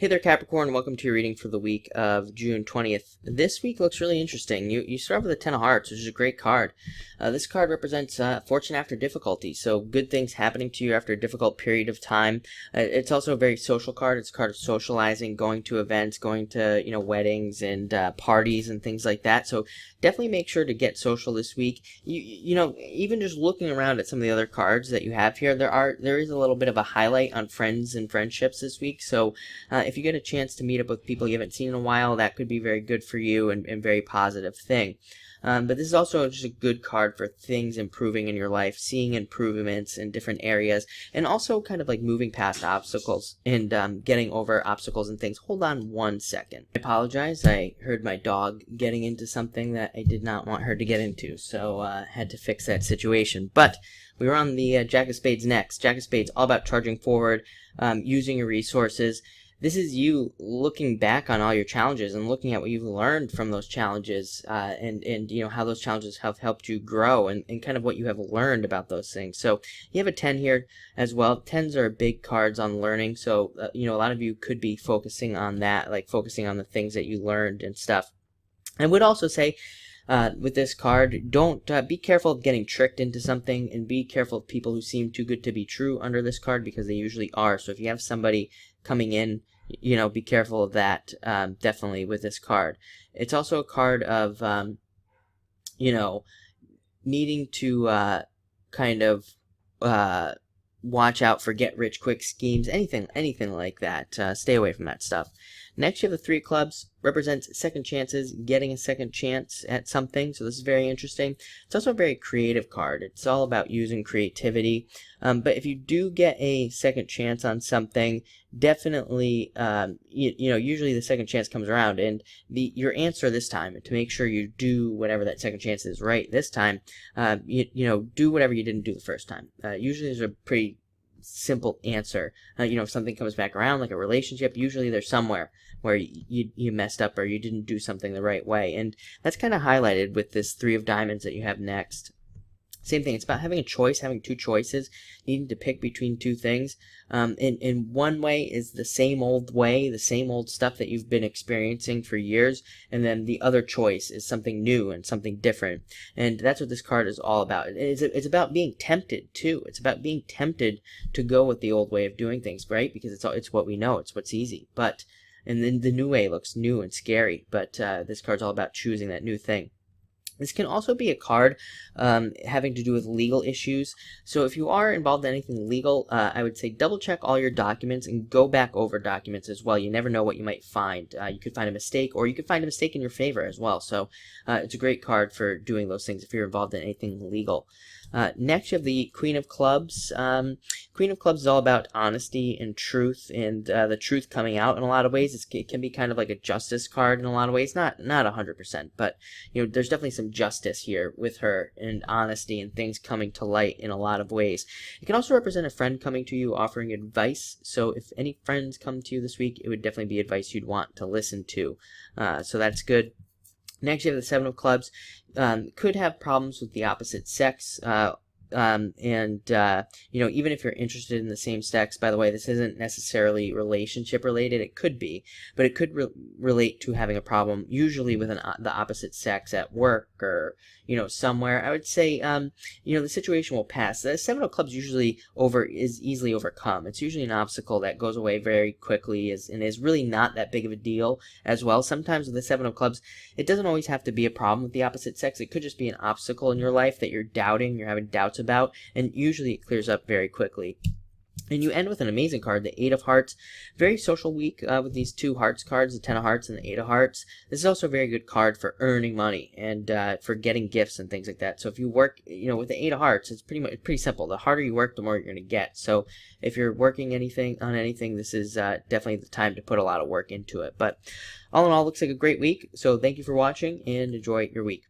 Hey there, Capricorn. Welcome to your reading for the week of June 20th. This week looks really interesting. You start with the Ten of Hearts, which is a great card. This card represents fortune after difficulty, so good things happening to you after a difficult period of time. It's also a very social card. It's a card of socializing, going to events, going to weddings and parties and things like that. So definitely make sure to get social this week. Even just looking around at some of the other cards that you have here, there is a little bit of a highlight on friends and friendships this week. So if you get a chance to meet up with people you haven't seen in a while, that could be very good for you and very positive thing. But this is also just a good card for things improving in your life, seeing improvements in different areas, and also kind of like moving past obstacles and getting over obstacles and things. Hold on one second. I apologize. I heard my dog getting into something that I did not want her to get into, so had to fix that situation. But we were on the Jack of Spades next. Jack of Spades, all about charging forward, using your resources. This is you looking back on all your challenges and looking at what you've learned from those challenges and how those challenges have helped you grow and kind of what you have learned about those things. So you have a 10 here as well. 10s are big cards on learning. So, a lot of you could be focusing on that, like focusing on the things that you learned and stuff. I would also say, with this card, don't be careful of getting tricked into something, and be careful of people who seem too good to be true under this card, because they usually are. So if you have somebody coming in, be careful of that, definitely with this card. It's also a card of, needing to kind of watch out for get-rich-quick schemes, anything like that. Stay away from that stuff. Next, you have the Three of Clubs. Represents second chances, getting a second chance at something. So this is very interesting. It's also a very creative card. It's all about using creativity. But if you do get a second chance on something, definitely, usually the second chance comes around, and your answer this time, to make sure you do whatever that second chance is right this time, do whatever you didn't do the first time. Usually there's a pretty simple answer. If something comes back around, like a relationship, usually there's somewhere where you messed up or you didn't do something the right way, and that's kind of highlighted with this Three of Diamonds that you have next. Same thing. It's about having a choice, having two choices, needing to pick between two things. In one way is the same old way, the same old stuff that you've been experiencing for years, and then the other choice is something new and something different. And that's what this card is all about. It's about being tempted too. It's about being tempted to go with the old way of doing things, right? Because it's what we know, it's what's easy. And then the new way looks new and scary. But this card's all about choosing that new thing. This can also be a card having to do with legal issues. So if you are involved in anything legal, I would say double check all your documents and go back over documents as well. You never know what you might find. You could find a mistake, or you could find a mistake in your favor as well. So it's a great card for doing those things if you're involved in anything legal. Next, you have the Queen of Clubs. Queen of Clubs is all about honesty and truth, and the truth coming out in a lot of ways. It can be kind of like a justice card in a lot of ways. Not 100%, but there's definitely some justice here with her, and honesty and things coming to light in a lot of ways. It can also represent a friend coming to you offering advice. So if any friends come to you this week, it would definitely be advice you'd want to listen to. So that's good. Next, you have the Seven of Clubs. Could have problems with the opposite sex. Even if you're interested in the same sex, by the way, this isn't necessarily relationship related. It could be, but it could relate to having a problem, usually with the opposite sex at work or somewhere. I would say the situation will pass. The Seven of Clubs usually is easily overcome. It's usually an obstacle that goes away very quickly, and is really not that big of a deal as well. Sometimes with the Seven of Clubs, it doesn't always have to be a problem with the opposite sex. It could just be an obstacle in your life that you're doubting, you're having doubts about, and usually it clears up very quickly. And you end with an amazing card, the Eight of Hearts. Very social week with these two Hearts cards, the Ten of Hearts and the Eight of Hearts. This is also a very good card for earning money and for getting gifts and things like that. So if you work, with the Eight of Hearts, it's pretty simple. The harder you work, the more you're going to get. So if you're working on anything, this is definitely the time to put a lot of work into it. But all in all, looks like a great week. So thank you for watching, and enjoy your week.